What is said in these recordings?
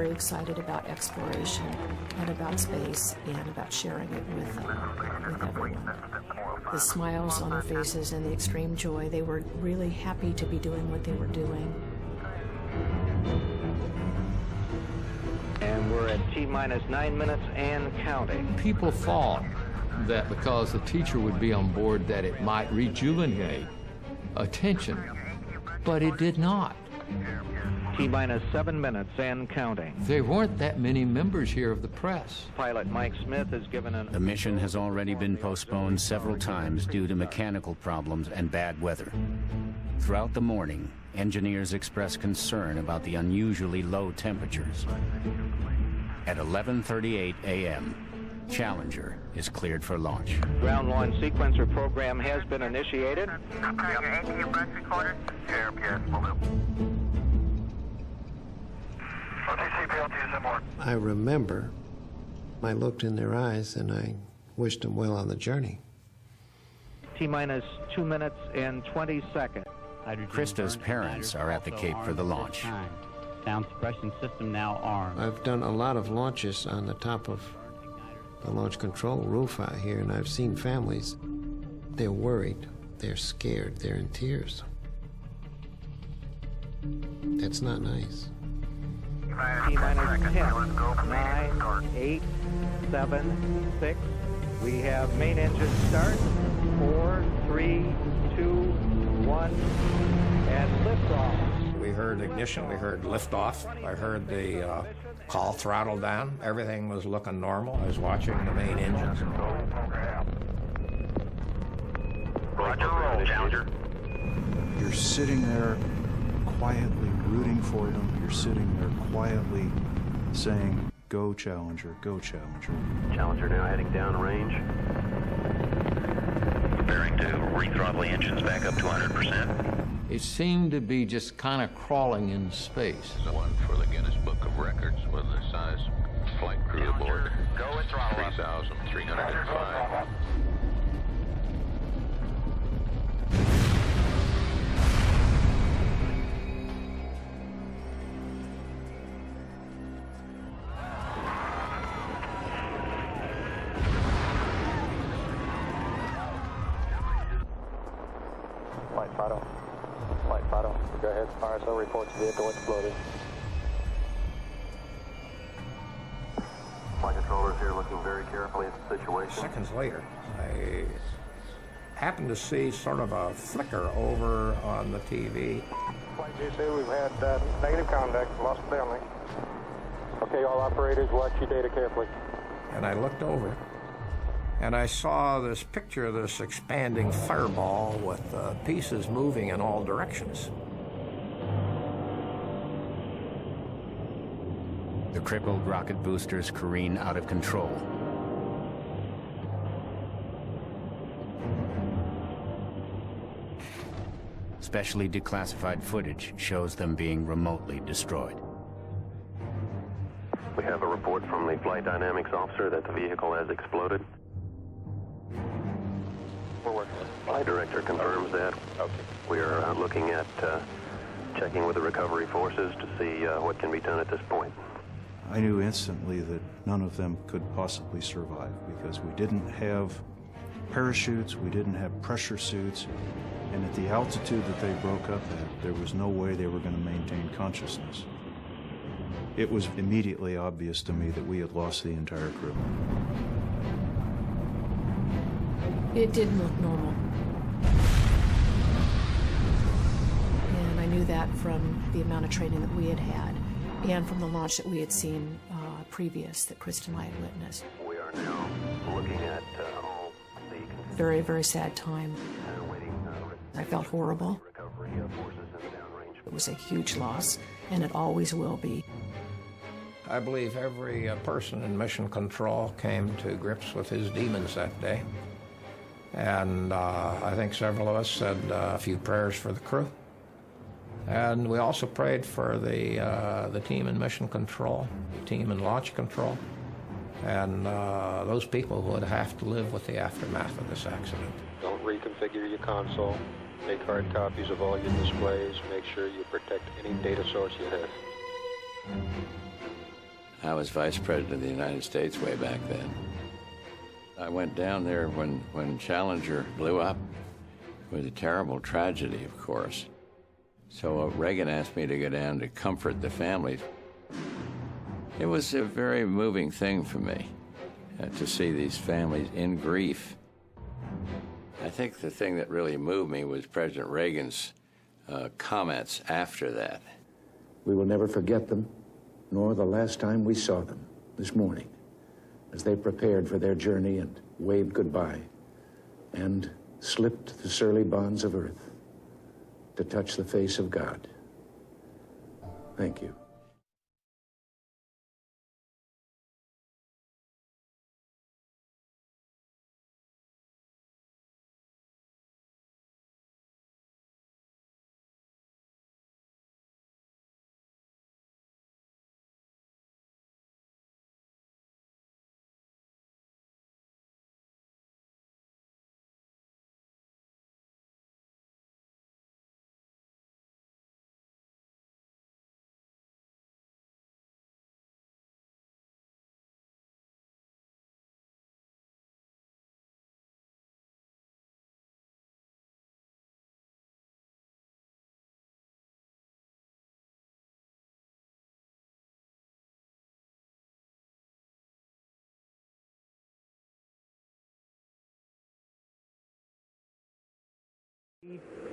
very excited about exploration and about space and about sharing it with everyone. The smiles on their faces and the extreme joy, they were really happy to be doing what they were doing. And we're at T-minus 9 minutes and counting. People thought that because the teacher would be on board that it might rejuvenate attention, but it did not. T-minus 7 minutes and counting. There weren't that many members here of the press. Pilot Mike Smith has given an... The mission has already been postponed several times due to mechanical problems and bad weather. Throughout the morning, engineers expressed concern about the unusually low temperatures. At 11:38 a.m., Challenger is cleared for launch. Ground launch sequencer program has been initiated. I remember I looked in their eyes and I wished them well on the journey. T-minus 2 minutes and 20 seconds. Krista's parents are at the Cape for the launch. Sound suppression system now armed. I've done a lot of launches on the top of the launch control roof out here, and I've seen families. They're worried, they're scared, they're in tears. That's not nice. T-minus 10, 9, 8, 7, 6. We have main engine start. 4, 3, 2, 1, and liftoff. We heard ignition, we heard liftoff. I heard the call throttle down. Everything was looking normal. I was watching the main engines. Roger, roll, Challenger. You're sitting there quietly rooting for them. You're sitting there quietly saying, "Go, Challenger, go, Challenger." Challenger now heading downrange. Preparing to rethrottle the engines back up to 100%. It seemed to be just kind of crawling in space. One for the Guinness Book of Records with the size flight crew aboard. Go and throttle 3,305. Flight Fido, go ahead. RSO reports vehicle exploded. Flight controllers here looking very carefully at the situation. Seconds later, I happened to see sort of a flicker over on the TV. Flight G2, we've had negative contact, lost the downlink. Okay, all operators, watch your data carefully. And I looked over, and I saw this picture of this expanding fireball with pieces moving in all directions. The crippled rocket boosters careen out of control. Specially declassified footage shows them being remotely destroyed. We have a report from the flight dynamics officer that the vehicle has exploded. We're working. Flight director confirms that. Okay. We are looking at checking with the recovery forces to see what can be done at this point. I knew instantly that none of them could possibly survive because we didn't have parachutes, we didn't have pressure suits, and at the altitude that they broke up at, there was no way they were going to maintain consciousness. It was immediately obvious to me that we had lost the entire crew. It didn't look normal. And I knew that from the amount of training that we had had and from the launch that we had seen previous that Krista and I had witnessed. We are now looking at all the... Very, very sad time. I felt horrible. It was a huge loss, and it always will be. I believe every person in mission control came to grips with his demons that day. And I think several of us said a few prayers for the crew. And we also prayed for the team in mission control, the team in launch control, and those people who would have to live with the aftermath of this accident. Don't reconfigure your console. Make hard copies of all your displays. Make sure you protect any data source you have. I was Vice President of the United States way back then. I went down there when Challenger blew up. It was a terrible tragedy, of course. So Reagan asked me to go down to comfort the families. It was a very moving thing for me to see these families in grief. I think the thing that really moved me was President Reagan's comments after that. We will never forget them, nor the last time we saw them this morning, as they prepared for their journey and waved goodbye and slipped the surly bonds of earth to touch the face of God. Thank you.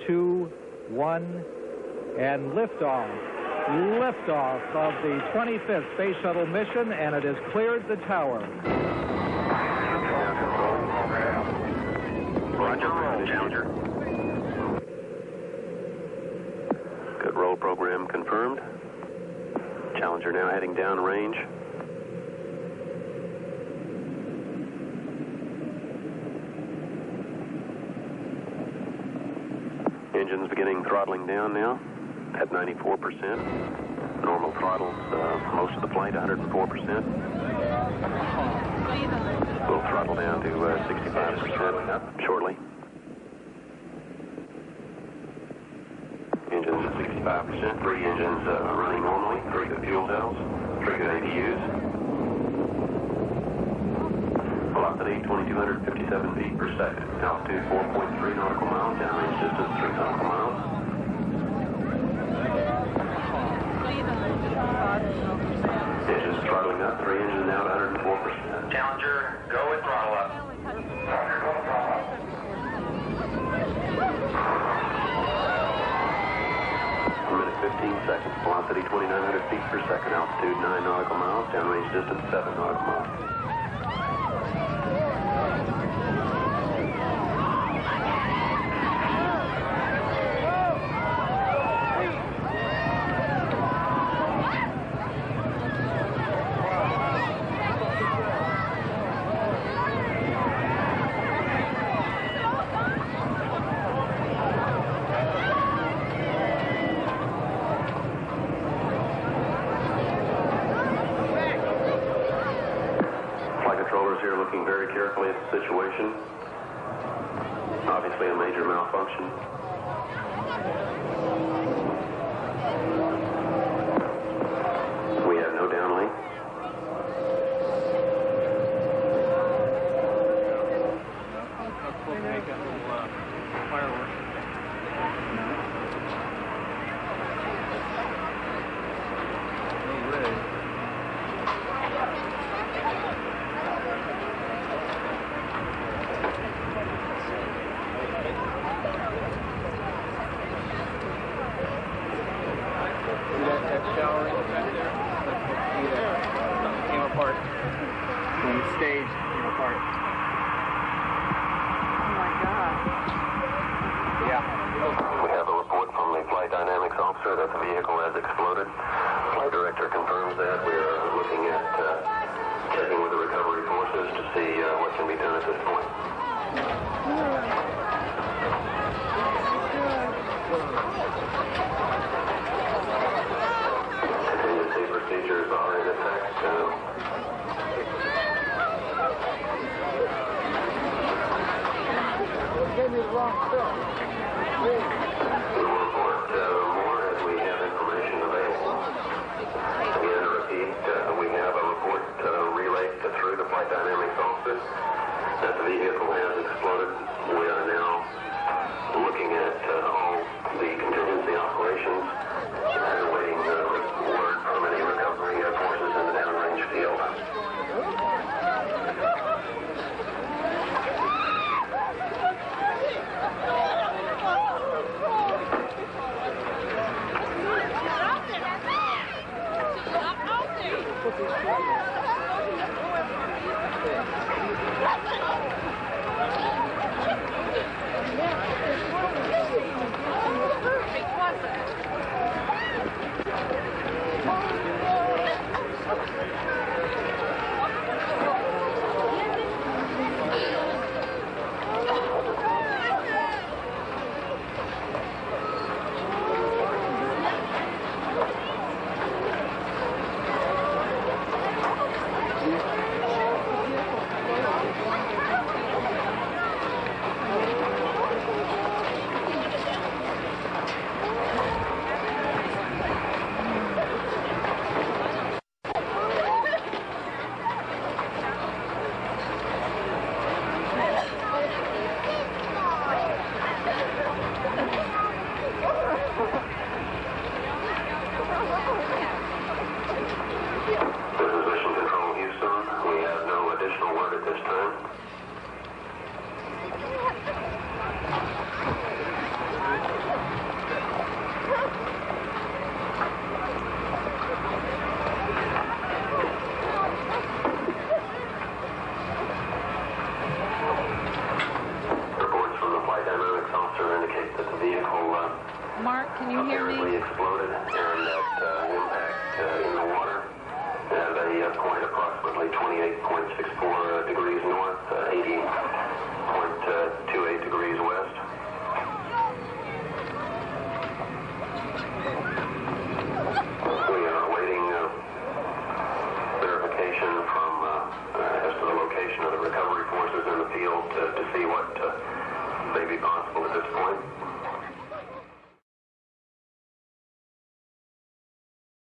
Two, one, and liftoff. Liftoff of the 25th Space Shuttle mission, and it has cleared the tower. Roger, roll, Challenger. Good roll program confirmed. Challenger now heading downrange. Engines beginning throttling down now at 94%. Normal throttles most of the flight, 104%. We'll throttle down to 65% shortly. Engines at 65%. 3 engines running normally. 3 good fuel cells. 3 good APUs. Velocity 2,257 feet per second. Altitude 4.3 nautical miles. Downrange distance 3 nautical miles. Engines throttling up. 3 engines now at 104%. Challenger, go and throttle up. Challenger, go and throttle up. A minute 15 seconds. Velocity 2,900 feet per second. Altitude 9 nautical miles. Downrange distance 7 nautical miles. Here looking very carefully at the situation. Obviously a major malfunction. We have no downlink. That the vehicle has exploded. Flight director confirms that. We are looking at checking with the recovery forces to see what can be done at this point. Contingency procedures are in effect. Gave me the wrong stuff. We have information available. Again, to repeat, we have a that the vehicle has exploded. We are now looking at all the contingency operations and awaiting word from any recovery forces in the downrange field. Mark, can you hear me? Apparently exploded and that impact in the water at a point approximately 28.64 degrees north, 80.28 degrees west. We are awaiting verification from as to the location of the recovery forces in the field to see what may be possible at this point.